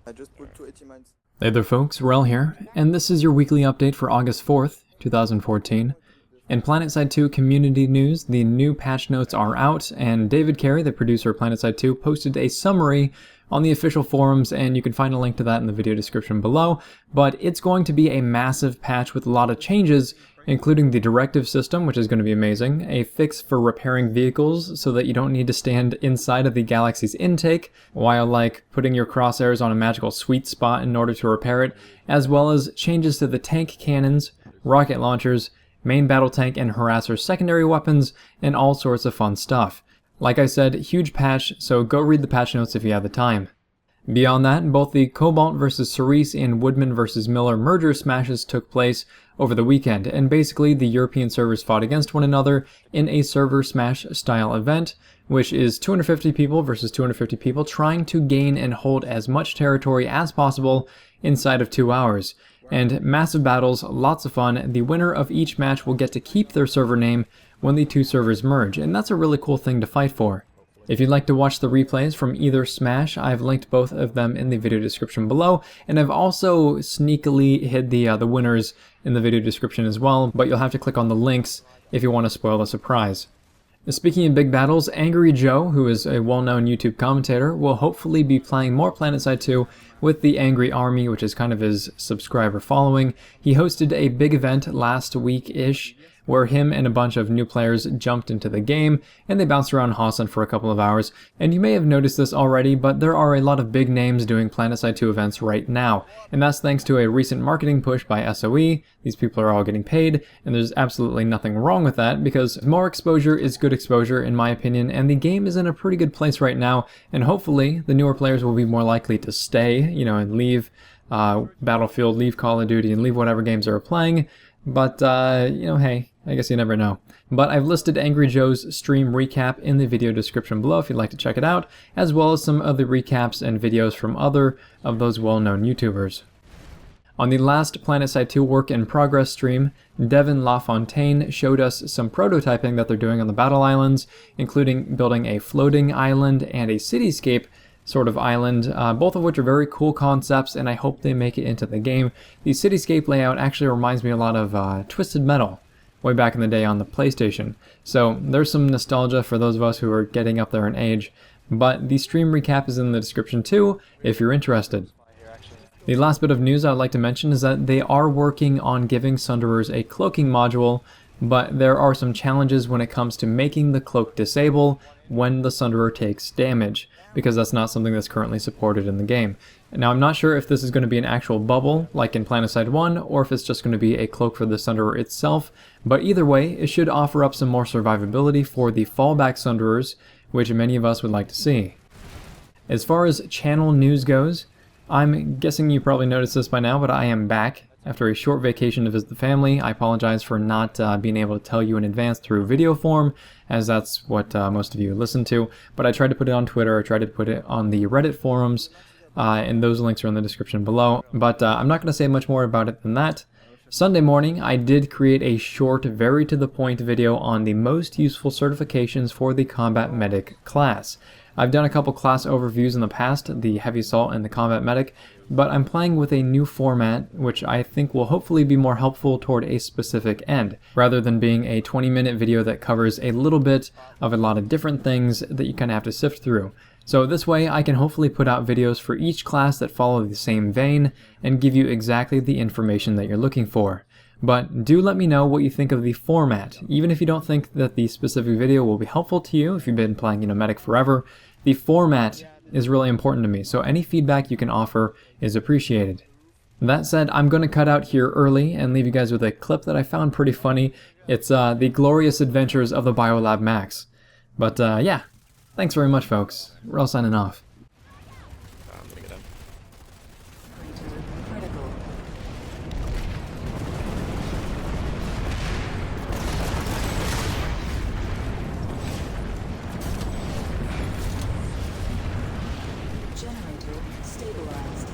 I just put 280 mines. Hey there folks, Wrel here, and this is your weekly update for August 4th, 2014. In PlanetSide 2 community news, the new patch notes are out, and David Carey, the producer of PlanetSide 2, posted a summary on the official forums, and you can find a link to that in the video description below. But it's going to be a massive patch with a lot of changes, including the directive system, which is going to be amazing, a fix for repairing vehicles so that you don't need to stand inside of the galaxy's intake while putting your crosshairs on a magical sweet spot in order to repair it, as well as changes to the tank cannons, rocket launchers, main battle tank and harasser secondary weapons, and all sorts of fun stuff. Like I said, huge patch, so go read the patch notes if you have the time. Beyond that, both the Cobalt vs Ceres and Woodman vs Miller MergerSmashes took place over the weekend, and basically the European servers fought against one another in a server smash style event, which is 250 people versus 250 people trying to gain and hold as much territory as possible inside of 2 hours. And massive battles, lots of fun. The winner of each match will get to keep their server name when the two servers merge, and that's a really cool thing to fight for. If you'd like to watch the replays from either smash, I've linked both of them in the video description below, and I've also sneakily hid the winners in the video description as well, but you'll have to click on the links if you want to spoil the surprise. Speaking of big battles, Angry Joe, who is a well-known YouTube commentator, will hopefully be playing more PlanetSide 2 with the Angry Army, which is kind of his subscriber following. He hosted a big event last week-ish, where him and a bunch of new players jumped into the game, and they bounced around Hassan for a couple of hours. And you may have noticed this already, but there are a lot of big names doing PlanetSide 2 events right now, and that's thanks to a recent marketing push by SOE. These people are all getting paid, and there's absolutely nothing wrong with that, because more exposure is good exposure in my opinion, and the game is in a pretty good place right now, and hopefully the newer players will be more likely to stay, and leave Battlefield, leave Call of Duty, and leave whatever games they're playing. But, hey, I guess you never know. But I've listed Angry Joe's stream recap in the video description below if you'd like to check it out, as well as some other recaps and videos from other of those well-known YouTubers. On the last PlanetSide 2 work in progress stream, Devin LaFontaine showed us some prototyping that they're doing on the battle islands, including building a floating island and a cityscape sort of island, both of which are very cool concepts, and I hope they make it into the game. The cityscape layout actually reminds me a lot of Twisted Metal, way back in the day on the PlayStation. So there's some nostalgia for those of us who are getting up there in age, but the stream recap is in the description too, if you're interested. The last bit of news I'd like to mention is that they are working on giving Sunderers a cloaking module, but there are some challenges when it comes to making the cloak disable when the Sunderer takes damage, because that's not something that's currently supported in the game. Now, I'm not sure if this is going to be an actual bubble, like in PlanetSide 1, or if it's just going to be a cloak for the Sunderer itself, but either way, it should offer up some more survivability for the fallback Sunderers, which many of us would like to see. As far as channel news goes, I'm guessing you probably noticed this by now, but I am back. After a short vacation to visit the family, I apologize for not being able to tell you in advance through video form, as that's what most of you listen to, but I tried to put it on Twitter, I tried to put it on the Reddit forums, and those links are in the description below, but I'm not going to say much more about it than that. Sunday morning, I did create a short, very to the point video on the most useful certifications for the Combat Medic class. I've done a couple class overviews in the past, the Heavy Assault and the Combat Medic, but I'm playing with a new format which I think will hopefully be more helpful toward a specific end, rather than being a 20-minute video that covers a little bit of a lot of different things that you kind of have to sift through. So this way I can hopefully put out videos for each class that follow the same vein and give you exactly the information that you're looking for. But do let me know what you think of the format. Even if you don't think that the specific video will be helpful to you, if you've been playing, Medic forever, the format is really important to me, so any feedback you can offer is appreciated. That said, I'm going to cut out here early and leave you guys with a clip that I found pretty funny. It's the glorious adventures of the Biolab Max. But yeah, thanks very much folks. We're all signing off. I'm gonna get him. Generator stabilized.